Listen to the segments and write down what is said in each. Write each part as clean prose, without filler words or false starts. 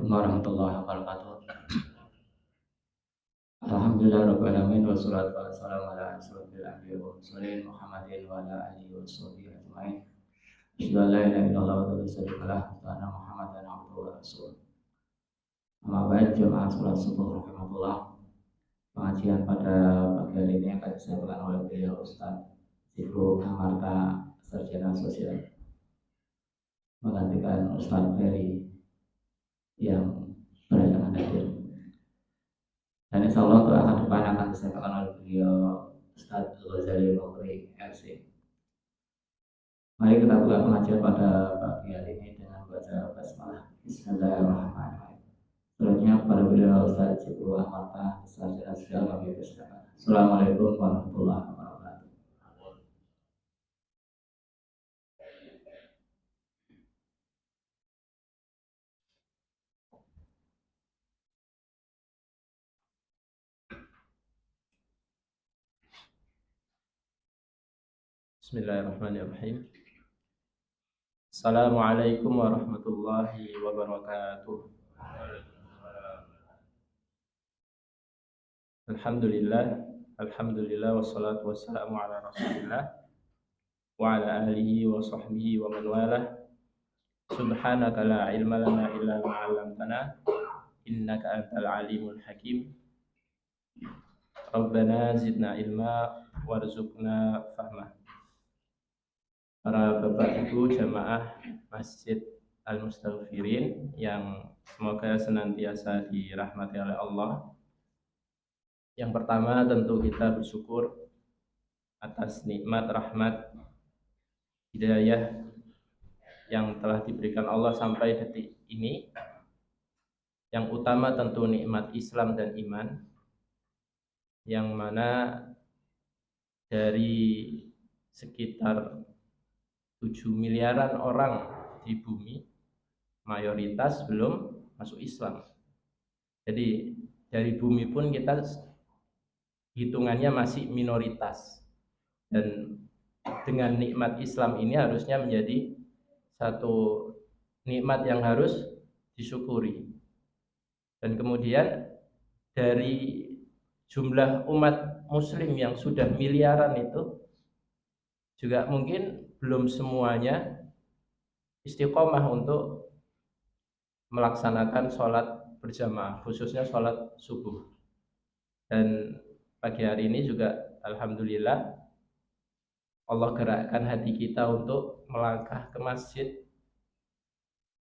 Assalamualaikum warahmatullahi wabarakatuh. Alhamdulillah rabbil alamin wassalatu wassalamu ala asyrofil anbiya'i wal mursalin Muhammadin wa ala alihi washabihi ajmain. Asyhadu an la ilaha illallah wa syarika lah wa anna Muhammadan abduhu wa rasuluh. Amma ba'd, jamaah salat subuh rahimakumullah. Pengajian pada pagi hari ini akan disampaikan oleh beliau Ustaz Zikru Amarta, Sarjana Sosial, menggantikan Ustaz Ferry yang berhalangan hadir. Dan insya Allah untuk akan depan akan disampaikan oleh beliau Ustaz Ghazali Mokri RC. Mari kita buka pengajian pada pagi hari ini dengan baca basmalah. Bismillahirrahmanirrahim. Selanjutnya kepada beliau Ustaz Zikru Amarta, Sarjana Sosial, kami persilakan. Assalamualaikum warahmatullahi wabarakatuh. Bismillahirrahmanirrahim. Assalamualaikum warahmatullahi wabarakatuh. Alhamdulillah wassalatu wassalamu ala Rasulillah wa ala alihi wa sahbihi wa man walah. Subhanaka la ilma lana illa ma 'allamtana innaka antal alimul hakim. Rabbana zidna ilma warzuqna fahma. Para Bapak Ibu jamaah Masjid Al-Mustaghfirin yang semoga senantiasa dirahmati oleh Allah. Yang pertama tentu kita bersyukur atas nikmat, rahmat, hidayah yang telah diberikan Allah sampai detik ini. Yang utama tentu nikmat Islam dan iman, yang mana dari sekitar 7 miliaran orang di bumi, mayoritas belum masuk Islam. Jadi dari bumi pun kita hitungannya masih minoritas. Dan dengan nikmat Islam ini harusnya menjadi satu nikmat yang harus disyukuri. Dan kemudian dari jumlah umat muslim yang sudah miliaran itu juga mungkin belum semuanya istiqomah untuk melaksanakan sholat berjamaah, khususnya sholat subuh. Dan pagi hari ini juga alhamdulillah Allah gerakkan hati kita untuk melangkah ke masjid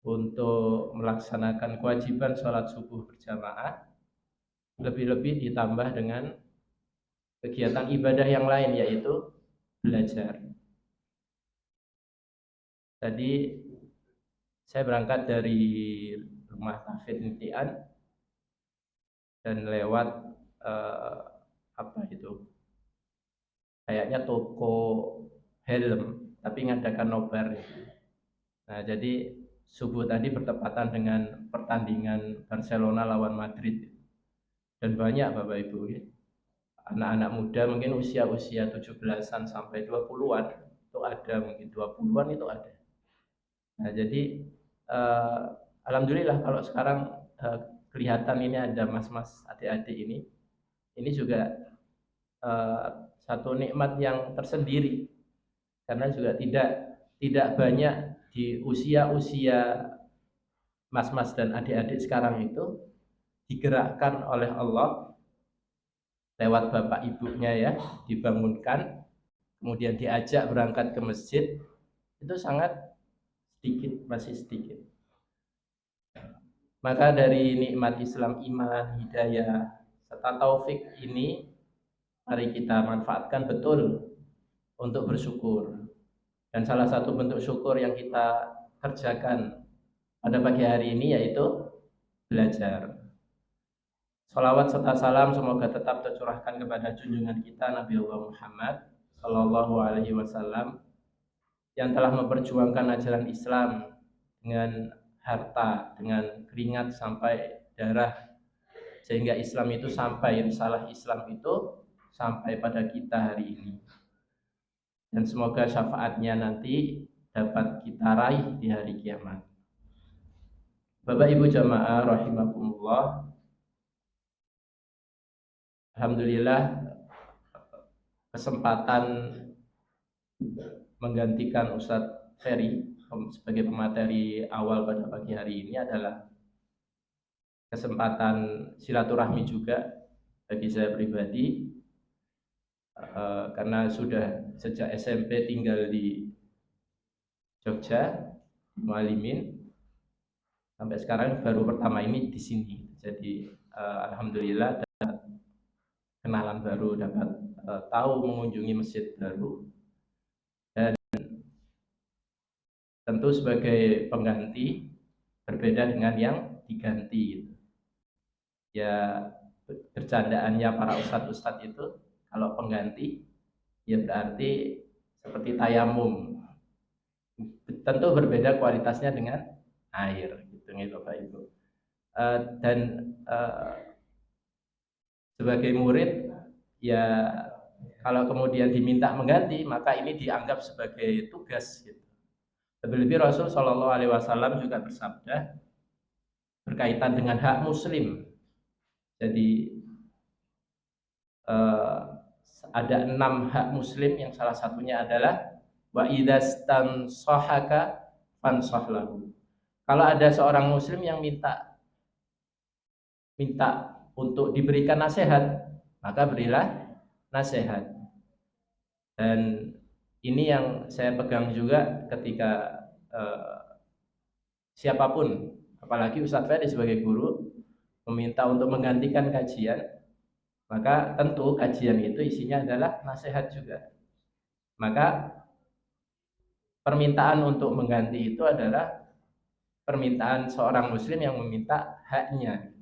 untuk melaksanakan kewajiban sholat subuh berjamaah, lebih-lebih ditambah dengan kegiatan ibadah yang lain, yaitu belajar. Tadi saya berangkat dari rumah Tahfidz Nitian dan lewat kayaknya toko helm, tapi ngadakan nobar. Nah, jadi subuh tadi bertepatan dengan pertandingan Barcelona lawan Madrid. Dan banyak Bapak Ibu, anak-anak muda mungkin usia-usia 17-an sampai 20-an itu ada, mungkin 20-an itu ada. Nah, jadi alhamdulillah kalau sekarang kelihatan ini ada mas-mas adik-adik ini juga satu nikmat yang tersendiri, karena juga tidak banyak di usia-usia mas-mas dan adik-adik sekarang itu digerakkan oleh Allah lewat bapak ibunya, ya, dibangunkan kemudian diajak berangkat ke masjid. Itu sangat sedikit, masih sedikit. Maka dari nikmat Islam, iman, hidayah serta taufik ini mari kita manfaatkan betul untuk bersyukur. Dan salah satu bentuk syukur yang kita kerjakan pada pagi hari ini yaitu belajar. Salawat serta salam semoga tetap tercurahkan kepada junjungan kita Nabi Allah Muhammad Sallallahu Alaihi Wasallam yang telah memperjuangkan ajaran Islam dengan harta, dengan keringat sampai darah, sehingga Islam itu sampai, risalah Islam itu sampai pada kita hari ini. Dan semoga syafaatnya nanti dapat kita raih di hari kiamat. Bapak Ibu jamaah rahimakumullah, alhamdulillah kesempatan menggantikan Ustadz Ferry sebagai pemateri awal pada pagi hari ini adalah kesempatan silaturahmi juga bagi saya pribadi, karena sudah sejak SMP tinggal di Jogja, Mualimin, sampai sekarang baru pertama ini di sini. Jadi alhamdulillah kenalan baru, dapat tahu mengunjungi masjid baru, dan tentu sebagai pengganti berbeda dengan yang diganti. Ya bercandaannya para ustadz-ustadz itu, kalau pengganti ya berarti seperti tayamum, tentu berbeda kualitasnya dengan air gitu nih Bapak Ibu. Dan sebagai murid ya kalau kemudian diminta mengganti, maka ini dianggap sebagai tugas gitu. Lebih-lebih Rasul Shallallahu Alaihi Wasallam juga bersabda berkaitan dengan hak muslim. Jadi ada 6 hak muslim yang salah satunya adalah wa idastan sohaka fansahlahu. Kalau ada seorang muslim yang minta untuk diberikan nasihat, maka berilah nasihat. Dan ini yang saya pegang juga ketika siapapun, apalagi Ustadz Ferry sebagai guru, meminta untuk menggantikan kajian, maka tentu kajian itu isinya adalah nasihat juga. Maka permintaan untuk mengganti itu adalah permintaan seorang muslim yang meminta haknya.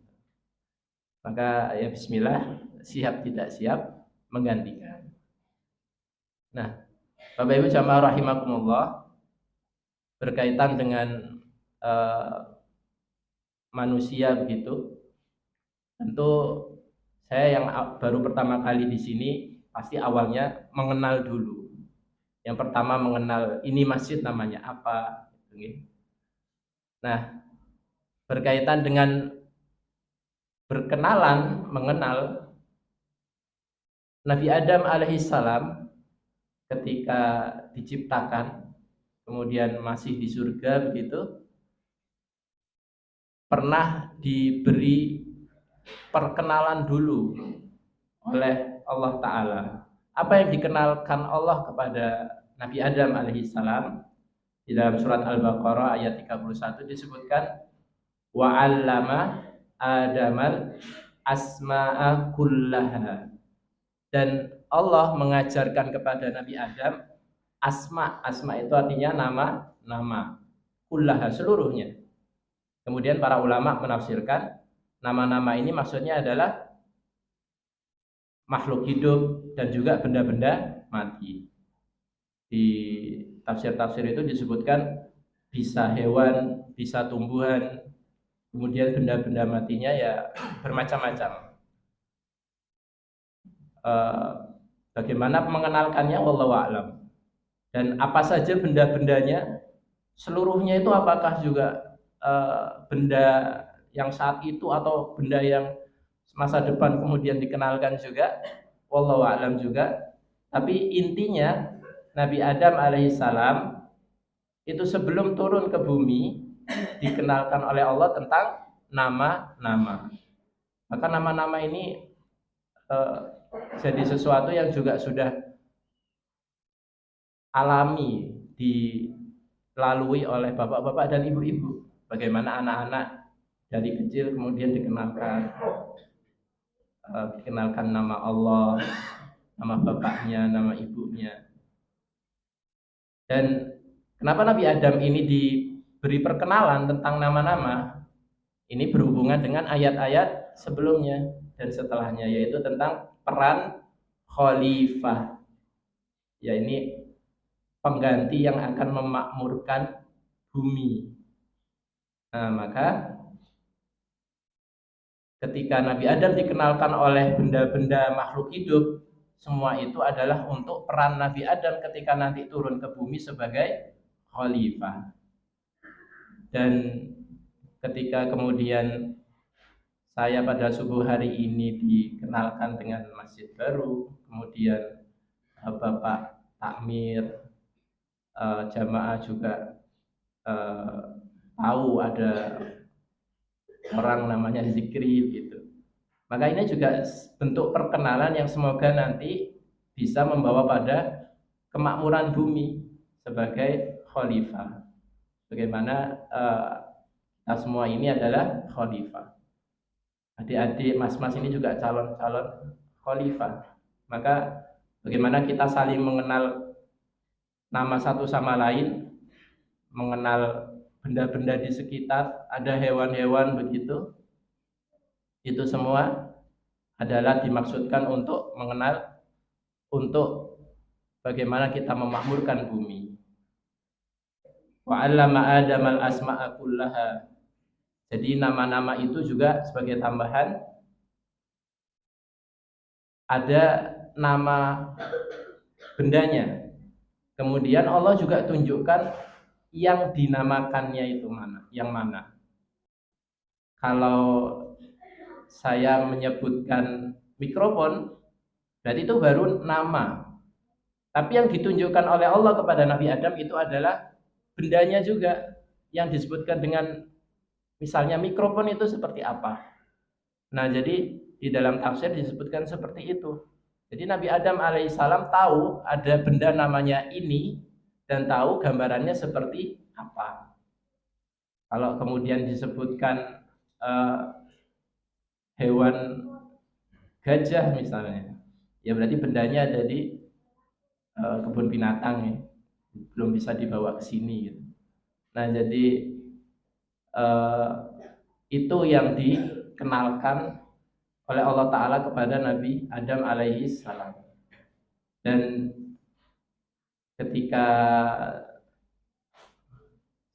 Maka ya bismillah, siap tidak siap menggantikan. Nah, Bapak Ibu jamaah rahimakumullah, berkaitan dengan manusia begitu, tentu saya yang baru pertama kali di sini pasti awalnya mengenal dulu. Yang pertama mengenal ini masjid namanya apa. Nah, berkaitan dengan berkenalan, mengenal, Nabi Adam alaihissalam ketika diciptakan, kemudian masih di surga begitu, pernah diberi perkenalan dulu oleh Allah Ta'ala. Apa yang dikenalkan Allah kepada Nabi Adam alaihissalam? Di dalam surat Al-Baqarah ayat 31 disebutkan wa 'allama Adamal asma'a kullaha. Dan Allah mengajarkan kepada Nabi Adam asma. Asma itu artinya nama-nama, kullaha seluruhnya. Kemudian para ulama menafsirkan nama-nama ini maksudnya adalah makhluk hidup dan juga benda-benda mati. Di tafsir-tafsir itu disebutkan bisa hewan, bisa tumbuhan, kemudian benda-benda matinya ya bermacam-macam. Bagaimana mengenalkannya wallahu a'lam. Dan apa saja benda-bendanya, seluruhnya itu apakah juga benda yang saat itu atau benda yang masa depan kemudian dikenalkan juga, wallahu a'lam juga. Tapi intinya Nabi Adam alaihissalam itu sebelum turun ke bumi dikenalkan oleh Allah tentang nama-nama. Maka nama-nama ini jadi sesuatu yang juga sudah alami dilalui oleh bapak-bapak dan ibu-ibu. Bagaimana anak-anak dari kecil kemudian dikenalkan nama Allah, nama bapaknya, nama ibunya. Dan kenapa Nabi Adam ini diberi perkenalan tentang nama-nama? Ini berhubungan dengan ayat-ayat sebelumnya dan setelahnya, yaitu tentang peran khalifah. Ya, ini pengganti yang akan memakmurkan bumi. Nah, maka ketika Nabi Adam dikenalkan oleh benda-benda makhluk hidup, semua itu adalah untuk peran Nabi Adam ketika nanti turun ke bumi sebagai khalifah. Dan ketika kemudian saya pada subuh hari ini dikenalkan dengan masjid baru, kemudian Bapak takmir, jamaah juga tahu ada orang namanya Zikri gitu. Maka ini juga bentuk perkenalan yang semoga nanti bisa membawa pada kemakmuran bumi sebagai khalifah. Bagaimana kita semua ini adalah khalifah. Adik-adik, mas-mas ini juga calon-calon khalifah. Maka bagaimana kita saling mengenal nama satu sama lain, mengenal benda-benda di sekitar, ada hewan-hewan begitu. Itu semua adalah dimaksudkan untuk mengenal, untuk bagaimana kita memakmurkan bumi. Wa 'allama Adamal asma'a kullaha. Jadi nama-nama itu juga sebagai tambahan ada nama bendanya. Kemudian Allah juga tunjukkan yang dinamakannya itu mana, yang mana. Kalau saya menyebutkan mikrofon, berarti itu baru nama. Tapi yang ditunjukkan oleh Allah kepada Nabi Adam itu adalah bendanya juga, yang disebutkan dengan misalnya mikrofon itu seperti apa. Nah, jadi di dalam tafsir disebutkan seperti itu. Jadi Nabi Adam alaihissalam tahu ada benda namanya ini dan tahu gambarannya seperti apa. Kalau kemudian disebutkan hewan gajah misalnya, ya berarti bendanya ada di kebun binatang ya, belum bisa dibawa ke sini gitu. Nah, jadi itu yang dikenalkan oleh Allah Ta'ala kepada Nabi Adam alaihi salam. Dan ketika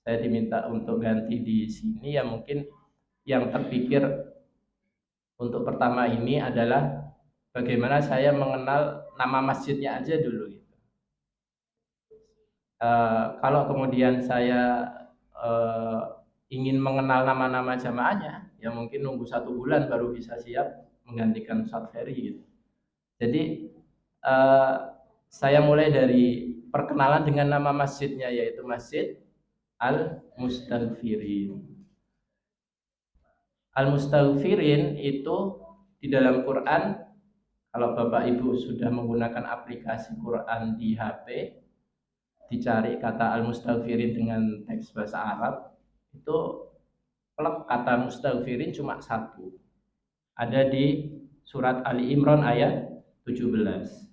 saya diminta untuk ganti di sini, ya mungkin yang terpikir untuk pertama ini adalah bagaimana saya mengenal nama masjidnya aja dulu gitu. Kalau kemudian saya ingin mengenal nama-nama jamaahnya, ya mungkin nunggu 1 bulan baru bisa siap menggantikan Ustadz Ferry gitu. Jadi saya mulai dari perkenalan dengan nama masjidnya, yaitu Masjid Al-Mustaghfirin. Al-Mustaghfirin itu di dalam Quran, kalau Bapak Ibu sudah menggunakan aplikasi Quran di HP, dicari kata Al-Mustaghfirin dengan teks bahasa Arab, itu kata Mustaghfirin cuma 1. Ada di surat Ali Imran ayat 17.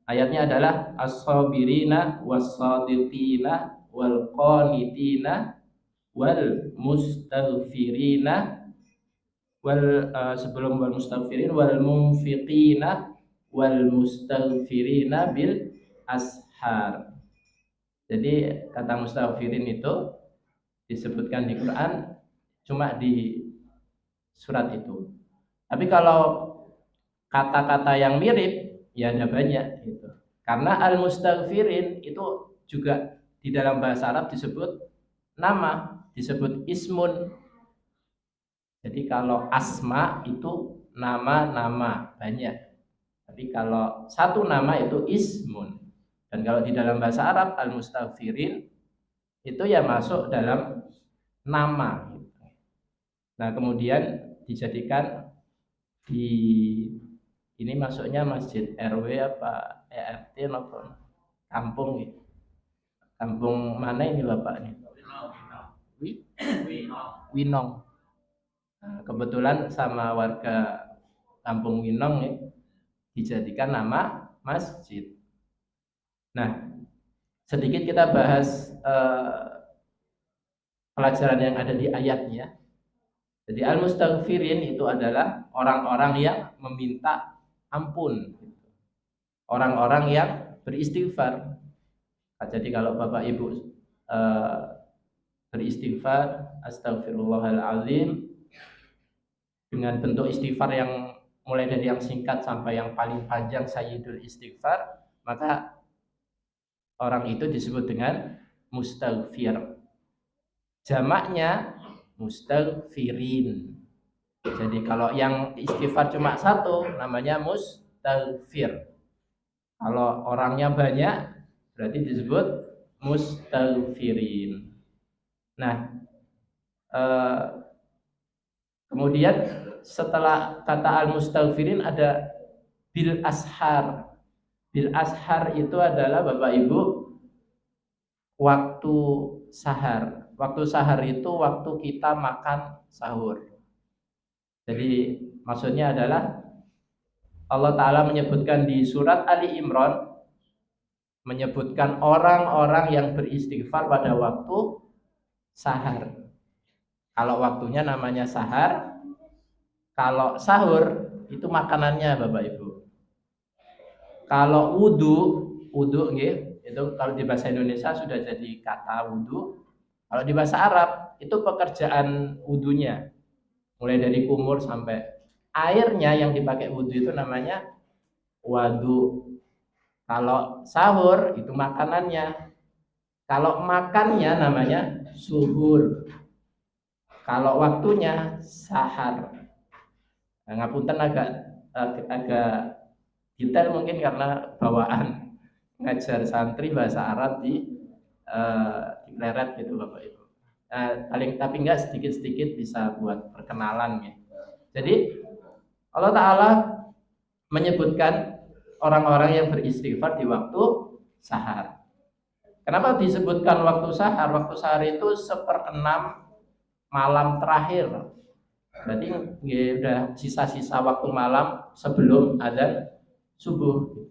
Ayatnya adalah as-sabirina was-sadiqina wal qanitina wal mustaghfirina wal sebelum wal mustaghfirin wal munfiqina wal mustaghfirina bil ashar. Jadi kata mustaghfirin itu disebutkan di Quran cuma di surat itu. Tapi kalau kata-kata yang mirip ya ada banyak gitu. Karena al-mustaghfirin itu juga di dalam bahasa Arab disebut nama, disebut ismun. Jadi kalau asma itu nama-nama banyak. Tapi kalau satu nama itu ismun. Dan kalau di dalam bahasa Arab al-mustaghfirin itu ya masuk dalam nama. Nah, kemudian dijadikan di ini masuknya masjid RW apa ERT apa kampung gitu. Kampung mana ini Bapak nih? Winong. Nah, kebetulan sama warga kampung Winong ya, dijadikan nama masjid. Nah, sedikit kita bahas pelajaran yang ada di ayatnya. Jadi al-mustaghfirin itu adalah orang-orang yang meminta ampun, orang-orang yang beristighfar. Nah, jadi kalau Bapak Ibu beristighfar, astagfirullahaladzim, dengan bentuk istighfar yang mulai dari yang singkat sampai yang paling panjang sayyidul istighfar, maka orang itu disebut dengan mustaghfir. jamaknya mustaghfirin. Jadi kalau yang istighfar cuma satu namanya mustaghfir. Kalau orangnya banyak berarti disebut mustaghfirin. Nah, kemudian setelah kata al-mustaghfirin ada bil ashar. Bil ashar itu adalah Bapak Ibu waktu sahar. Waktu sahar itu waktu kita makan sahur. Jadi maksudnya adalah Allah Ta'ala menyebutkan di surat Ali Imran, menyebutkan orang-orang yang beristighfar pada waktu sahar. Kalau waktunya namanya sahar, kalau sahur itu makanannya Bapak Ibu. Kalau wudu itu kalau di bahasa Indonesia sudah jadi kata wudu. Kalau di bahasa Arab itu pekerjaan wudunya. Mulai dari kumur sampai airnya yang dipakai wudu itu namanya wadu. Kalau sahur itu makanannya. Kalau makannya namanya suhur. Kalau waktunya sahar. Nah, ngapunten agak detail mungkin karena bawaan ngajar santri bahasa Arab di Pleret gitu Bapak Ibu. Tapi enggak sedikit-sedikit bisa buat perkenalan ya. Jadi Allah Ta'ala menyebutkan orang-orang yang beristighfar di waktu sahar. Kenapa disebutkan waktu sahar? Waktu sahar itu 1/6 malam terakhir. Berarti ya udah sisa-sisa waktu malam sebelum adzan subuh.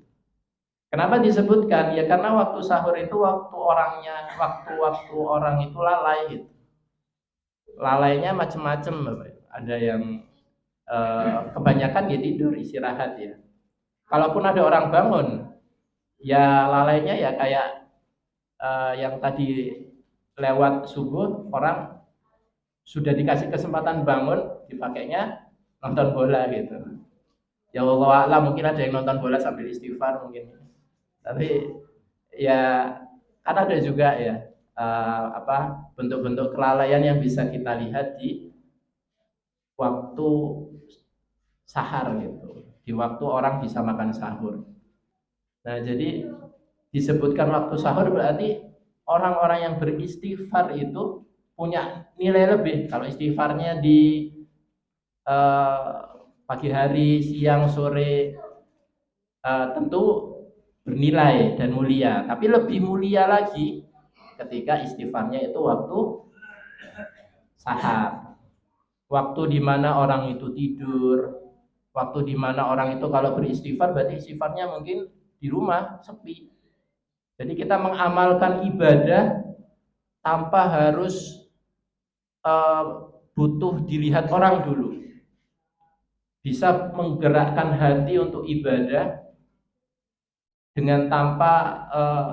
Kenapa disebutkan? Ya karena waktu sahur itu waktu orang itu lalai gitu. Lalainya macam-macam Bapak. Ada yang kebanyakan dia tidur istirahat ya. Kalaupun ada orang bangun, ya lalainya ya kayak yang tadi lewat subuh orang sudah dikasih kesempatan bangun, dipakainya nonton bola gitu. Ya Allah a'lam, mungkin ada yang nonton bola sambil istighfar mungkin. Tapi ya kan ada juga ya bentuk-bentuk kelalaian yang bisa kita lihat di waktu sahar gitu, di waktu orang bisa makan sahur. Nah jadi disebutkan waktu sahur berarti orang-orang yang beristighfar itu punya nilai lebih. Kalau istighfarnya di pagi hari, siang, sore tentu bernilai dan mulia. Tapi lebih mulia lagi ketika istighfarnya itu waktu sahar. Waktu di mana orang itu tidur, waktu di mana orang itu kalau beristighfar berarti istighfarnya mungkin di rumah sepi. Jadi kita mengamalkan ibadah tanpa harus butuh dilihat orang dulu. Bisa menggerakkan hati untuk ibadah dengan tanpa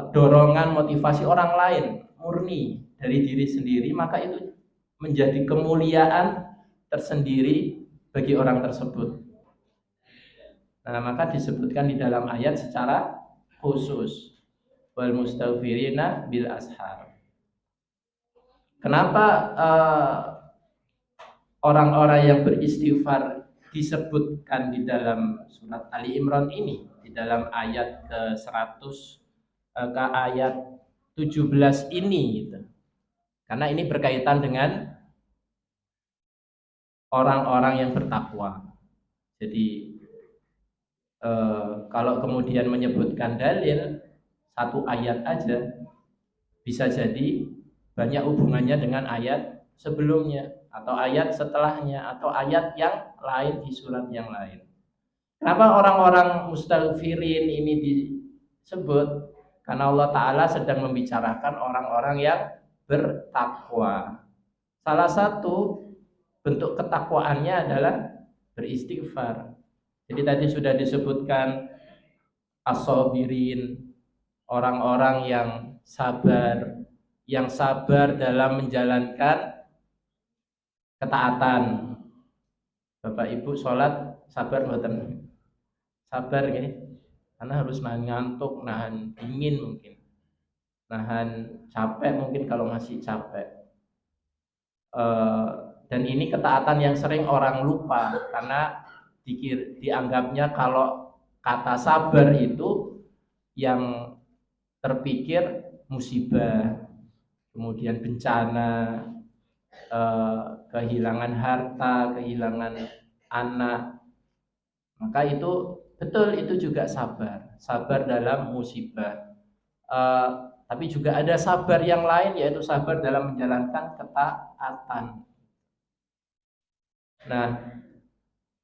dorongan motivasi orang lain, murni dari diri sendiri, maka itu menjadi kemuliaan tersendiri bagi orang tersebut. Nah, maka disebutkan di dalam ayat secara khusus wal mustaghfirina bil ashar. Kenapa orang-orang yang beristighfar disebutkan di dalam surat Ali Imran ini, di dalam ayat ke-100 ke ayat 17 ini gitu. Karena ini berkaitan dengan orang-orang yang bertakwa. Jadi kalau kemudian menyebutkan dalil satu ayat aja bisa jadi banyak hubungannya dengan ayat sebelumnya atau ayat setelahnya atau ayat yang lain di surat yang lain. Kenapa orang-orang mustaghfirin ini disebut? Karena Allah Ta'ala sedang membicarakan orang-orang yang bertakwa. Salah satu bentuk ketakwaannya adalah beristighfar. Jadi tadi sudah disebutkan as-sabirin, orang-orang yang sabar dalam menjalankan ketaatan. Bapak Ibu sholat sabar mboten? Sabar nggih. Karena harus nahan ngantuk, nahan dingin mungkin. Nahan capek mungkin kalau masih capek. Dan ini ketaatan yang sering orang lupa karena dianggapnya kalau kata sabar itu yang terpikir musibah, kemudian bencana, kehilangan harta, kehilangan anak. Maka itu betul, itu juga sabar dalam musibah. Tapi juga ada sabar yang lain, yaitu sabar dalam menjalankan ketaatan. Nah,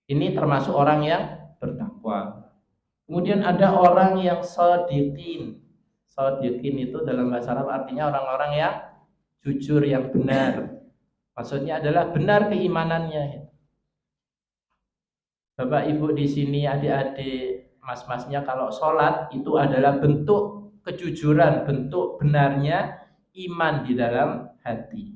ini termasuk orang yang bertakwa. Kemudian ada orang yang shodiqin. Shodiqin itu dalam bahasa Arab artinya orang-orang yang jujur, yang benar. Maksudnya adalah benar keimanannya. Bapak Ibu di sini, adik-adik, mas-masnya, kalau sholat itu adalah bentuk kejujuran, bentuk benarnya iman di dalam hati.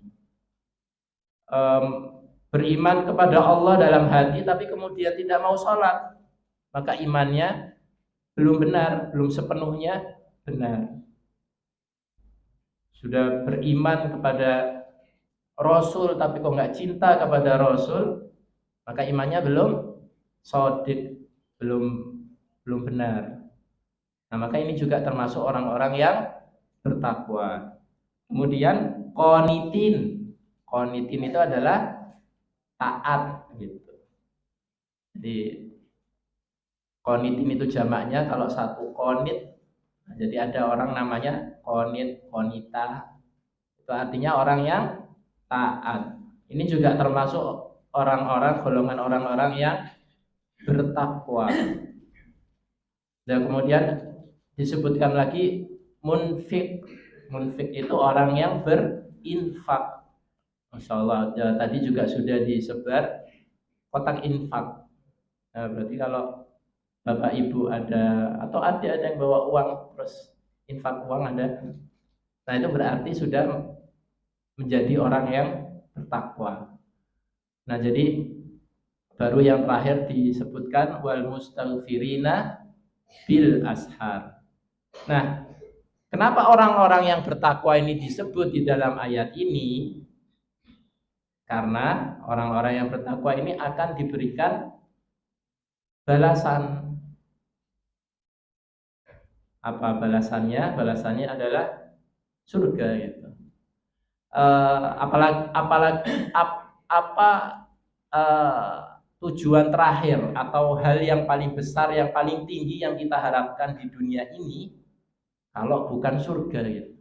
Beriman kepada Allah dalam hati tapi kemudian tidak mau sholat, maka imannya belum benar, belum sepenuhnya benar. Sudah beriman kepada Rasul tapi kok nggak cinta kepada Rasul, maka imannya belum shodiq, belum benar. Nah, maka ini juga termasuk orang-orang yang bertakwa. Kemudian qanitin. Qanitin itu adalah taat gitu. Jadi qanitin itu jamaknya, kalau satu qanit, nah, jadi ada orang namanya qanit, qanita. Itu artinya orang yang taat. Ini juga termasuk orang-orang, golongan orang-orang yang bertakwa. Dan kemudian disebutkan lagi munfik. Munfik itu orang yang berinfak. Masya Allah, ya, tadi juga sudah disebar kotak infak. Nah, berarti kalau Bapak Ibu ada atau ada yang bawa uang terus infak uang ada, nah itu berarti sudah menjadi orang yang bertakwa. Nah, jadi baru yang terakhir disebutkan wal mustaghfirina bil ashar. Nah, kenapa orang-orang yang bertakwa ini disebut di dalam ayat ini? Karena orang-orang yang bertakwa ini akan diberikan balasan. Apa balasannya? Balasannya adalah surga gitu. Tujuan terakhir atau hal yang paling besar, yang paling tinggi yang kita harapkan di dunia ini kalau bukan surga gitu.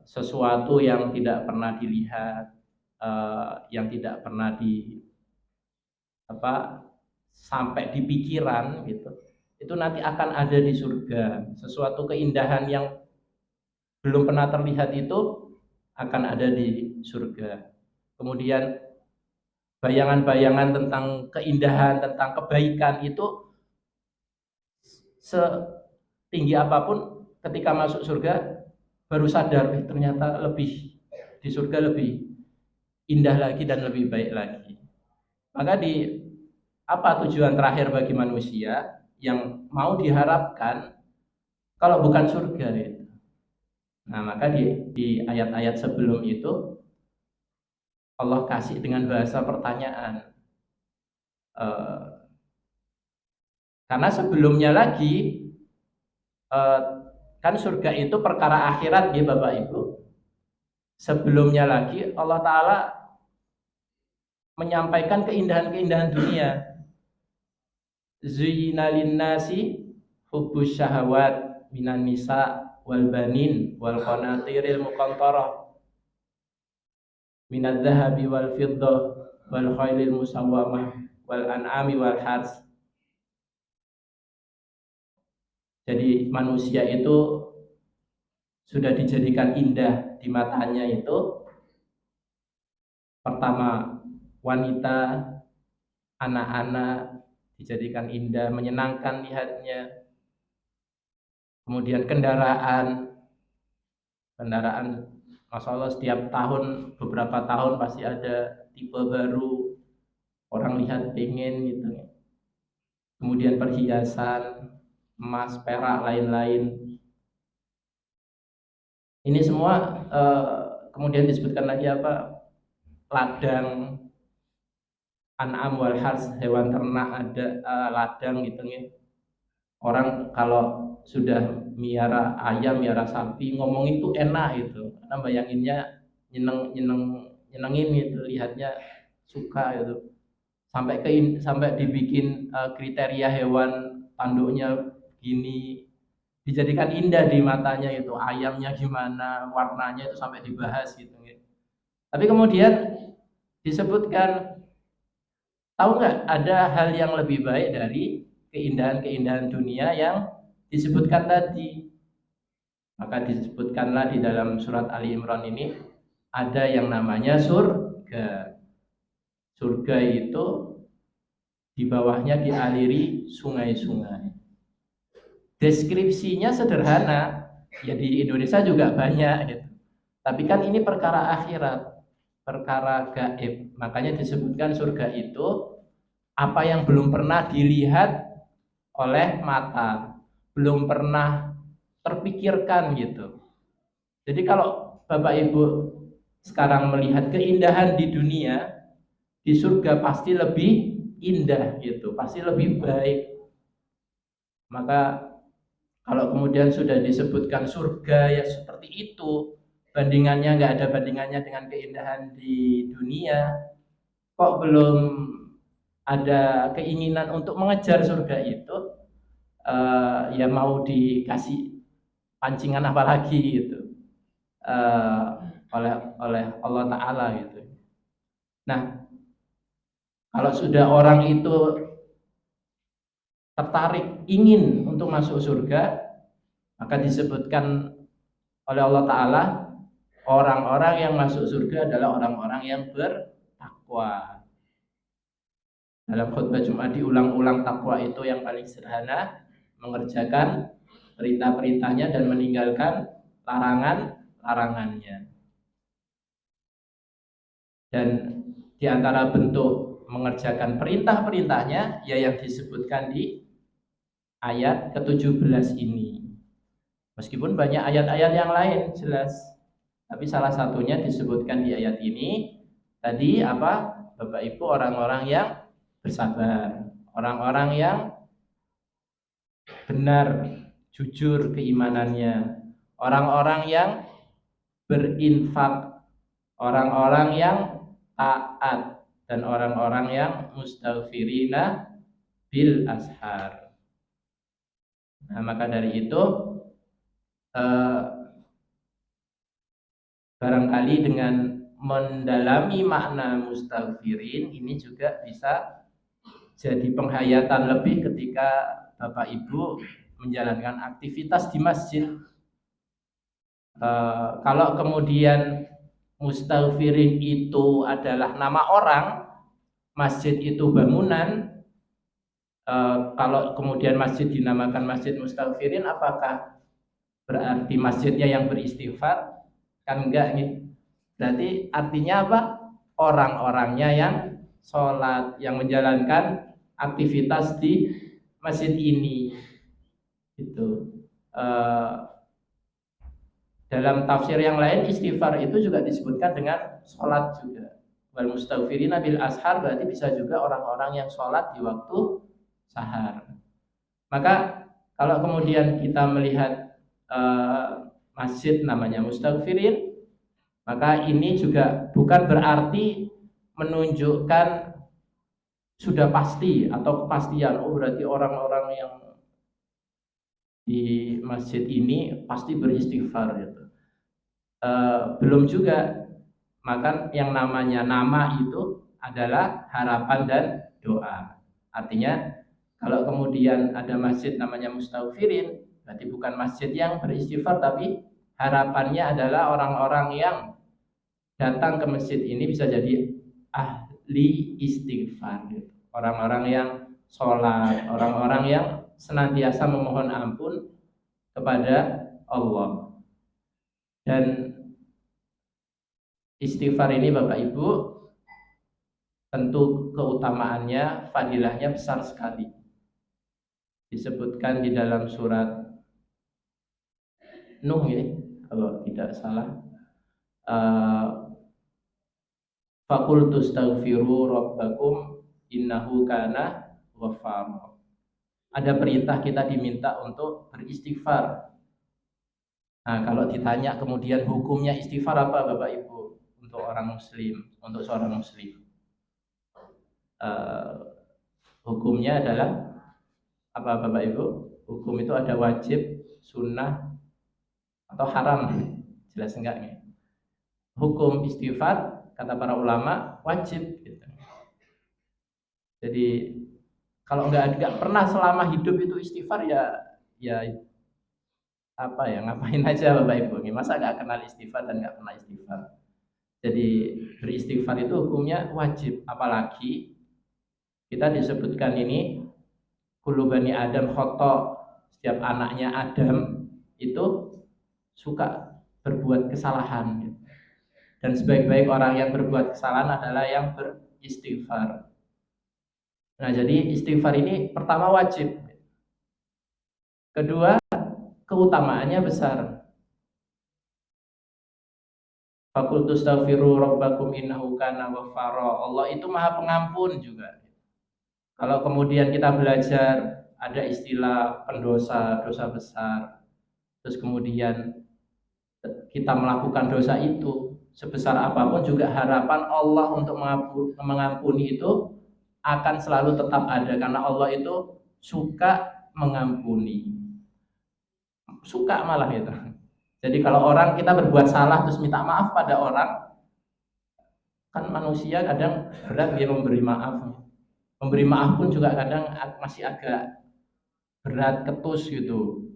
Sesuatu yang tidak pernah dilihat, yang tidak pernah sampai di pikiran gitu, itu nanti akan ada di surga. Sesuatu keindahan yang belum pernah terlihat itu akan ada di surga. Kemudian bayangan-bayangan tentang keindahan, tentang kebaikan itu setinggi apapun, ketika masuk surga baru sadar ternyata lebih di surga lebih indah lagi dan lebih baik lagi. Maka apa tujuan terakhir bagi manusia yang mau diharapkan kalau bukan surga gitu. Nah, maka di ayat-ayat sebelum itu Allah kasih dengan bahasa pertanyaan. Karena sebelumnya lagi kan surga itu perkara akhirat ya Bapak Ibu. Sebelumnya lagi Allah Ta'ala menyampaikan keindahan-keindahan dunia. Zuyyina linnasi hubbus syahawat minan nisa wal banin wal qanatiril muqantarah minadz zahabi wal fiddah wal khailil musawwamah wal an'ami wal hars. Jadi manusia itu sudah dijadikan indah di matanya itu pertama wanita, anak-anak dijadikan indah, menyenangkan lihatnya. Kemudian kendaraan, Masya Allah setiap tahun, beberapa tahun pasti ada tipe baru, orang lihat pengen gitu. Kemudian perhiasan, emas, perak, lain-lain. Ini semua kemudian disebutkan lagi apa, ladang, an'am wal hars, hewan ternak ada, ladang gitu ya. Orang kalau sudah miara ayam, miara sapi, ngomong itu enak gitu, karena bayanginnya nyenengin gitu, lihatnya suka gitu. Sampai dibikin kriteria hewan tanduknya gini, dijadikan indah di matanya itu, ayamnya gimana, warnanya itu sampai dibahas gitu. Tapi kemudian disebutkan, tahu nggak ada hal yang lebih baik dari keindahan-keindahan dunia yang disebutkan tadi? Maka disebutkanlah di dalam surat Ali Imran ini ada yang namanya surga. Surga itu di bawahnya dialiri sungai-sungai. Deskripsinya sederhana, ya di Indonesia juga banyak gitu. Tapi kan ini perkara akhirat, perkara gaib. Makanya disebutkan surga itu apa yang belum pernah dilihat oleh mata, belum pernah terpikirkan gitu. Jadi kalau Bapak Ibu sekarang melihat keindahan di dunia, di surga pasti lebih indah gitu, pasti lebih baik. Maka kalau kemudian sudah disebutkan surga ya seperti itu, bandingannya nggak ada bandingannya dengan keindahan di dunia, kok belum ada keinginan untuk mengejar surga itu, ya mau dikasih pancingan apa lagi gitu, oleh Allah Ta'ala gitu. Nah, kalau sudah orang itu tertarik ingin untuk masuk surga, maka disebutkan oleh Allah Ta'ala, orang-orang yang masuk surga adalah orang-orang yang bertakwa. Dalam khutbah Jumat diulang-ulang, takwa itu yang paling sederhana, mengerjakan perintah-perintahnya dan meninggalkan larangan-larangannya. Dan di antara bentuk mengerjakan perintah-perintahnya ya yang disebutkan di ayat ke-17 ini. Meskipun banyak ayat-ayat yang lain jelas, tapi salah satunya disebutkan di ayat ini. Tadi apa? Bapak Ibu, orang-orang yang bersabar, orang-orang yang benar, jujur keimanannya, orang-orang yang berinfak, orang-orang yang taat, dan orang-orang yang mustaghfirina bil ashar. Nah, maka dari itu barangkali dengan mendalami makna mustaghfirin ini juga bisa jadi penghayatan lebih ketika Bapak Ibu menjalankan aktivitas di masjid. Kalau kemudian mustaghfirin itu adalah nama orang, masjid itu bangunan, kalau kemudian masjid dinamakan masjid mustaghfirin, apakah berarti masjidnya yang beristighfar? Kan enggak nih. Berarti artinya apa? Orang-orangnya yang sholat, yang menjalankan aktivitas di masjid ini. Itu. Dalam tafsir yang lain, istighfar itu juga disebutkan dengan sholat juga. Wal mustaghfirina bil ashar berarti bisa juga orang-orang yang sholat di waktu sahar. Maka kalau kemudian kita melihat masjid namanya mustaghfirin, maka ini juga bukan berarti menunjukkan sudah pasti atau kepastian, oh berarti orang-orang yang di masjid ini pasti beristighfar gitu. Belum juga. Maka yang namanya nama itu adalah harapan dan doa. Artinya kalau kemudian ada masjid namanya mustaghfirin, berarti bukan masjid yang beristighfar, tapi harapannya adalah orang-orang yang datang ke masjid ini bisa jadi ahli istighfar, orang-orang yang sholat, orang-orang yang senantiasa memohon ampun kepada Allah. Dan istighfar ini Bapak Ibu tentu keutamaannya, fadilahnya besar sekali. Disebutkan di dalam surat Nuh ya, kalau tidak salah. Faqultu astaghfiru rabbakum innahu kana ghaffara. Ada perintah kita diminta untuk beristighfar. Nah, kalau ditanya kemudian hukumnya istighfar apa Bapak Ibu untuk orang muslim, untuk seorang muslim? Hukumnya adalah apa Bapak Ibu? Hukum itu ada wajib, sunnah, atau haram. Jelas enggak nih? Hukum istighfar kata para ulama wajib gitu. Jadi kalau nggak pernah selama hidup itu istighfar ya apa ya, ngapain aja Bapak Ibu, masa nggak kenal istighfar dan nggak pernah istighfar. Jadi beristighfar itu hukumnya wajib, apalagi kita disebutkan ini kullu bani Adam khata, setiap anaknya Adam itu suka berbuat kesalahan, dan sebaik-baik orang yang berbuat kesalahan adalah yang beristighfar. Nah, jadi istighfar ini pertama wajib, kedua keutamaannya besar. Faqultu astaghfiru rabbakum innahu kana ghaffara. Allah itu Maha Pengampun juga. Kalau kemudian kita belajar ada istilah pendosa, dosa besar, terus kemudian kita melakukan dosa itu sebesar apapun juga harapan Allah untuk mengampuni itu akan selalu tetap ada, karena Allah itu suka mengampuni, suka malah itu. Jadi kalau orang kita berbuat salah terus minta maaf pada orang, kan manusia kadang berat dia memberi maaf. Memberi maaf pun juga kadang masih agak berat, ketus gitu.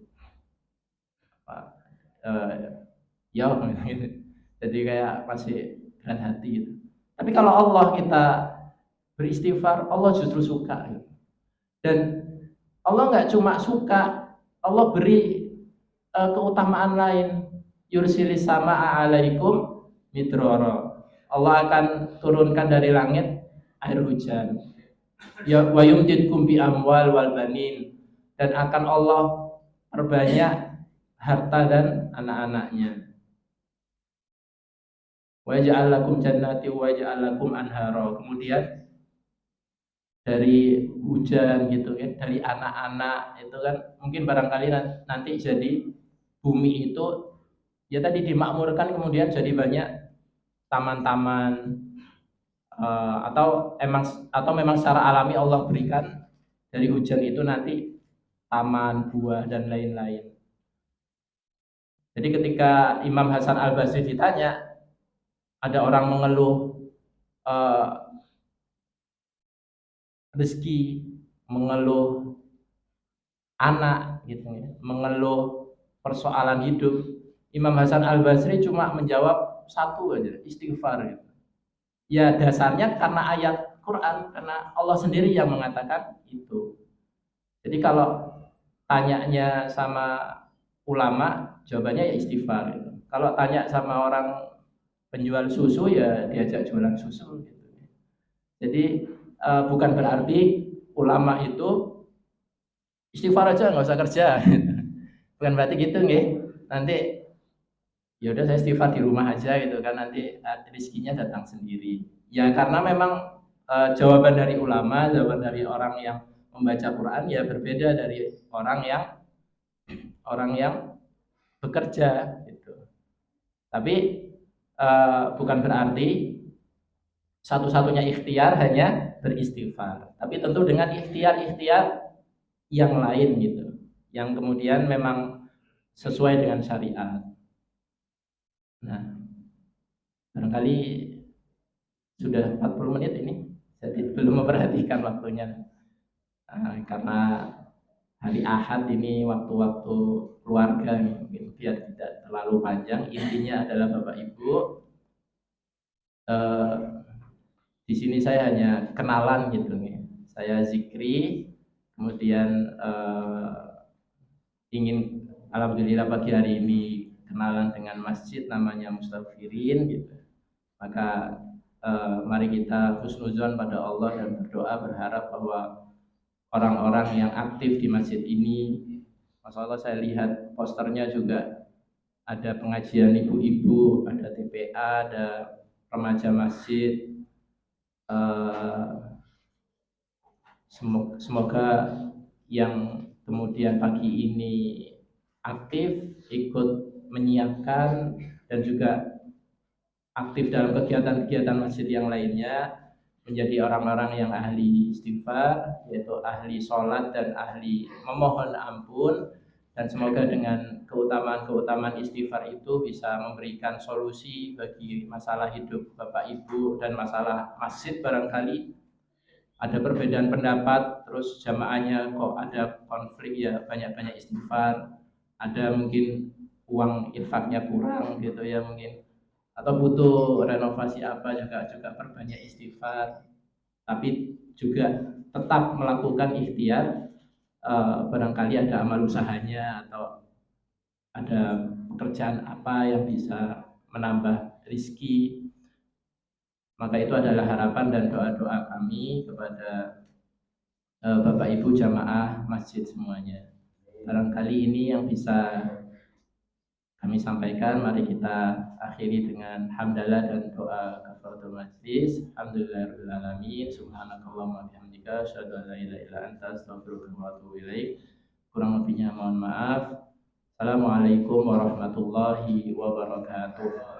Ya, gitu. Jadi kayak masih berat hati gitu. Tapi kalau Allah kita beristighfar, Allah justru suka gitu. Dan Allah nggak cuma suka, Allah beri keutamaan lain. Yursilis sama alaikum midrara. Allah akan turunkan dari langit air hujan. Ya wa yumdidkum bi amwal wal banin, dan akan Allah perbanyak harta dan anak-anaknya. Wa ja'al lakum jannati wa ja'al lakum anhara. Kemudian dari hujan gitu kan, dari anak-anak itu kan mungkin barangkali nanti jadi bumi itu ya tadi dimakmurkan, kemudian jadi banyak taman-taman, atau memang secara alami Allah berikan dari hujan itu nanti taman, buah dan lain-lain. Jadi ketika Imam Hasan Al-Basri ditanya, ada orang mengeluh rezeki, mengeluh anak gitu ya, mengeluh persoalan hidup, Imam Hasan Al-Basri cuma menjawab satu aja, istighfar gitu. Ya dasarnya karena ayat Quran, karena Allah sendiri yang mengatakan itu. Jadi kalau tanyanya sama ulama, jawabannya ya istighfar gitu. Kalau tanya sama orang penjual susu ya diajak jualan susu gitu. Jadi bukan berarti ulama itu istighfar aja nggak usah kerja. Bukan berarti gitu nggih. Nanti ya udah saya istighfar di rumah aja gitu kan, nanti rezekinya datang sendiri. Ya karena memang jawaban dari ulama, jawaban dari orang yang membaca Quran ya berbeda dari orang yang bekerja gitu. Tapi bukan berarti satu-satunya ikhtiar hanya beristighfar, tapi tentu dengan ikhtiar-ikhtiar yang lain gitu, yang kemudian memang sesuai dengan syariat. Nah, barangkali sudah 40 menit ini, jadi belum memperhatikan waktunya. Karena hari Ahad ini waktu-waktu keluarga mungkin biar tidak terlalu panjang, intinya adalah Bapak Ibu, di sini saya hanya kenalan gitu nih. Saya zikri, kemudian ingin alhamdulillah pagi hari ini kenalan dengan masjid namanya Mustafirin gitu. Maka mari kita husnuzon pada Allah dan berdoa berharap bahwa orang-orang yang aktif di masjid ini, Masya Allah saya lihat posternya juga ada pengajian ibu-ibu, ada TPA, ada remaja masjid. Semoga yang kemudian pagi ini aktif ikut menyiapkan dan juga aktif dalam kegiatan-kegiatan masjid yang lainnya, menjadi orang-orang yang ahli istighfar, yaitu ahli sholat dan ahli memohon ampun. Dan semoga dengan keutamaan-keutamaan istighfar itu bisa memberikan solusi bagi masalah hidup Bapak Ibu dan masalah masjid. Barangkali ada perbedaan pendapat, terus jamaahnya kok ada konflik, ya banyak-banyak istighfar. Ada mungkin uang infaknya kurang gitu ya mungkin, atau butuh renovasi apa, juga perbanyak istighfar. Tapi juga tetap melakukan ikhtiar, barangkali ada amal usahanya atau ada pekerjaan apa yang bisa menambah rizki. Maka itu adalah harapan dan doa-doa kami kepada Bapak Ibu jamaah masjid semuanya. Barangkali ini yang bisa kami sampaikan. Mari kita akhiri dengan hamdalah dan doa kafaratul majlis. Alhamdulillahirabbil alamin. Subhanakallahumma bihamdika asyhadu an la ilaha illa anta astaghfiruka wa atubu ilaik. Kurang lebihnya mohon maaf. Assalamualaikum warahmatullahi wabarakatuh.